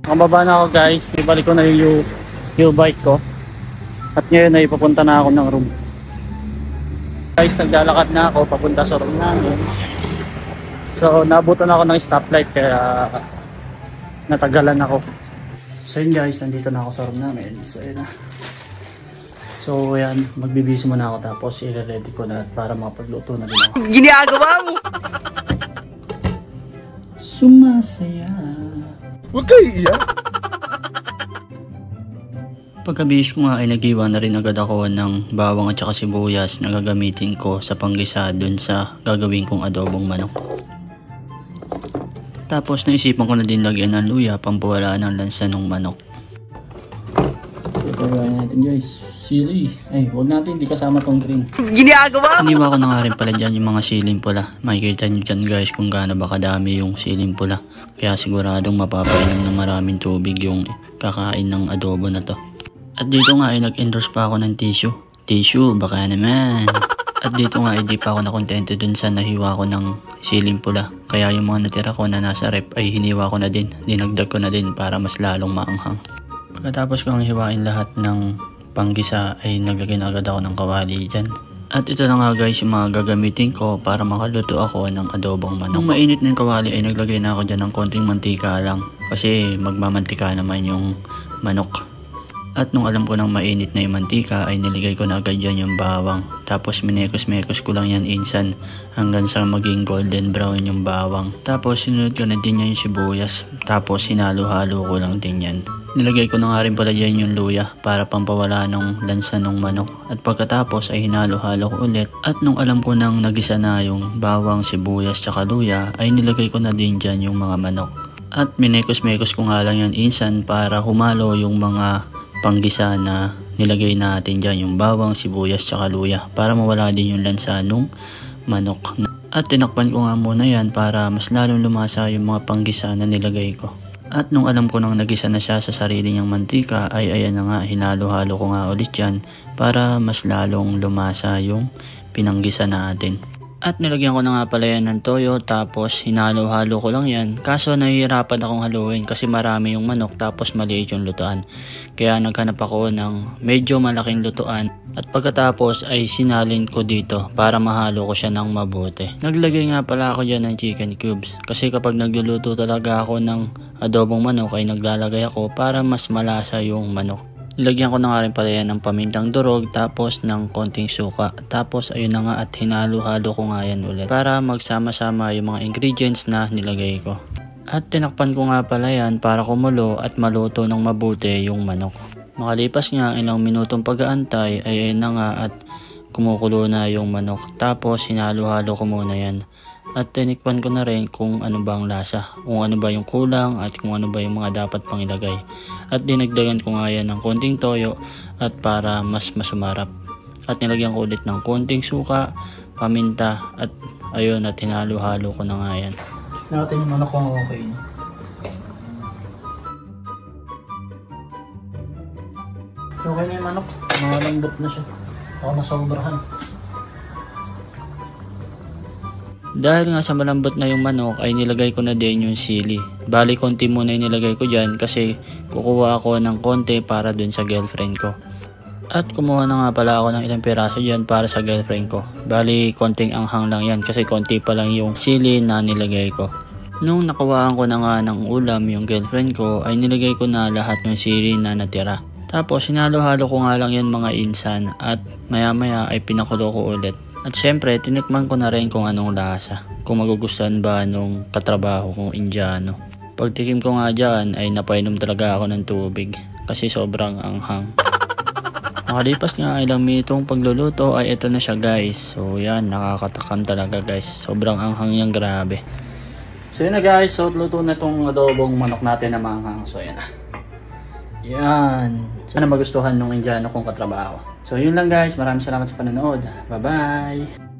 Nakababa na ako guys, ibalik ko na yung U-bike ko. At ngayon ay papunta na ako ng room. Guys, naglalakad na ako papunta sa room namin. So nabutan ako ng stoplight kaya natagalan ako. So yun guys, nandito na ako sa room namin. So yun na. So ayan, magbibisi muna ako tapos i-ready ko na para makapagluto na din ako. Ginagawa mo! Sumasaya. Huwag kayo iiyak. Pagkabihis ko nga ay nag-iwan na rin agad ako ng bawang at saka sibuyas na gagamitin ko sa panggisa dun sa gagawin kong adobong manok. Tapos naisipan ko na din lagyan ng luya pampawala ng lansa ng manok. Gagawin natin guys, sili. Ay, huwag natin, hindi kasama tong green. Ginagawa mo! Iniwa ko na nga rin pala dyan yung mga siling pula. Makikita nyo dyan guys kung gaano ba kadami yung siling pula. Kaya siguradong mapapainom ng maraming tubig yung kakain ng adobo na to. At dito nga ay nag-endorse pa ako ng tissue. Tissue, baka naman. At dito nga ay di pa ako nakontento dun sa nahiwa ko ng siling pula. Kaya yung mga natira ko na nasa rep ay hiniwa ko na din. Dinagdag ko na din para mas lalong maanghang. Pagkatapos kong hiwain lahat ng panggisa ay naglagay na agad ako ng kawali dyan. At ito na nga guys yung mga gagamitin ko para makaluto ako ng adobong manok. Nung mainit na yung kawali ay naglagay na ako dyan ng konting mantika lang. Kasi magmamantika naman yung manok. At nung alam ko nang mainit na yung mantika ay niligay ko na agad dyan yung bawang. Tapos minekos-mekos ko lang yan insan hanggang sa maging golden brown yung bawang. Tapos sinunod ko na din yan yung sibuyas. Tapos hinalo-halo ko lang din yan. Nilagay ko na nga rin pala dyan yung luya para pampawala ng lansa ng manok. At pagkatapos ay hinalo-halo ko ulit. At nung alam ko nang nagisa na yung bawang, sibuyas, tsaka luya ay nilagay ko na din dyan yung mga manok. At minekos-mekos ko nga lang yan insan para humalo yung mga panggisa na nilagay natin dyan, yung bawang, sibuyas, tsaka luya para mawala din yung lansa nung manok. At tinakpan ko nga muna yan para mas lalong lumasa yung mga panggisa na nilagay ko. At nung alam ko nang nagisa na siya sa sarili niyang mantika ay ayan na nga, hinalo-halo ko nga ulit yan para mas lalong lumasa yung pinanggisa natin. At nilagyan ko na nga pala yan ng toyo tapos hinalo-halo ko lang yan. Kaso nahihirapan akong haluin kasi marami yung manok tapos maliit yung lutuan. Kaya naghanap ako ng medyo malaking lutuan. At pagkatapos ay sinalin ko dito para mahalo ko siya ng mabuti. Naglagay nga pala ako dyan ng chicken cubes. Kasi kapag nagluluto talaga ako ng adobong manok ay naglalagay ako para mas malasa yung manok. Nilagyan ko na nga rin pala yan ng pamintang durog tapos ng konting suka. Tapos ayun na nga at hinalo-halo ko nga yan ulit para magsama-sama yung mga ingredients na nilagay ko. At tinakpan ko nga pala yan para kumulo at maluto ng mabuti yung manok. Makalipas nga ilang minutong pag-aantay ay ayun na nga at kumukulo na yung manok. Tapos hinalo-halo ko muna yan. At tinikpan ko na rin kung ano ba ang lasa, kung ano ba yung kulang at kung ano ba yung mga dapat pang ilagay. At dinagdagan ko nga yan ng konting toyo at para mas masumarap. At nilagyan ko ulit ng konting suka, paminta at ayun at hinalo-halo ko na nga yan. Natin yung manok kung okay na. Okay na yung manok, malambot na siya. Ako nasobrahan. Dahil nga sa malambot na yung manok ay nilagay ko na din yung sili. Bali konti muna yung nilagay ko dyan kasi kukuha ako ng konti para dun sa girlfriend ko. At kumuha na nga pala ako ng ilang piraso dyan para sa girlfriend ko. Bali konting anghang lang yan kasi konti pa lang yung sili na nilagay ko. Nung nakuhaan ko na nga ng ulam yung girlfriend ko ay nilagay ko na lahat ng sili na natira. Tapos hinalo-halo ko nga lang yan mga insan at maya maya ay pinakulo ko ulit. At syempre, tinikman ko na rin kung anong lasa. Kung magugustuhan ba nung katrabaho kong Indiano. Pagtikim ko nga dyan ay napainom talaga ako ng tubig. Kasi sobrang anghang. Nakalipas nga ilang minutong pagluluto ay ito na siya guys. So yan, nakakatakam talaga guys. Sobrang anghang niyang, grabe. So yun na guys, so luto na itong adobong manok natin na manghang. So yan na. Yan. Sana magustuhan ng Indiano kong katrabaho. So yun lang guys, maraming salamat sa panonood. Bye bye!